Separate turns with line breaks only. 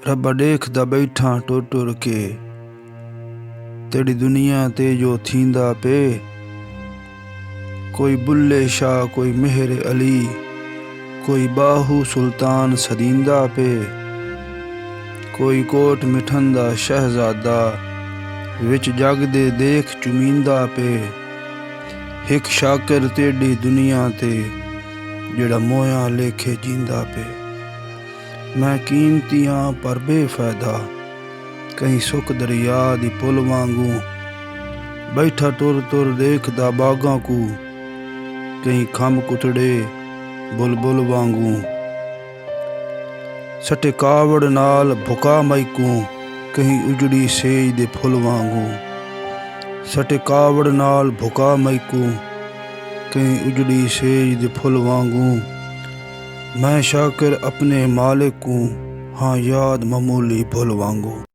रब्बा देखदा बैठा टुर टुर के, तेरी दुनिया ते जो थींदा पे। कोई बुल्ले शाह, कोई मेहर अली, कोई बाहू सुल्तान सदींदा पे। कोई कोट मिठंदा शहजादा, विच जगदे देख चुमींदा पे। हिक शाकिर तेरी दुनिया ते, जेड़ा मोया लेखे जींदा पे। मैं कीमती हाँ पर बेफायदा, कहीं सुख दरिया दी पुल वांगू। बैठा तुर तुर देखदा बागां को, कहीं खम कुतड़े बुलबुल वांगू। सटे कावड़ नाल भुका मैकू, कहीं उजड़ी सेज दे फुल वांगू। सटे कावड़ नाल भुका मैकू, कहीं उजड़ी सेज दे फुल वांगू। मैं शाकिर अपने मालिक को, हाँ याद मामूली भुल वांगू।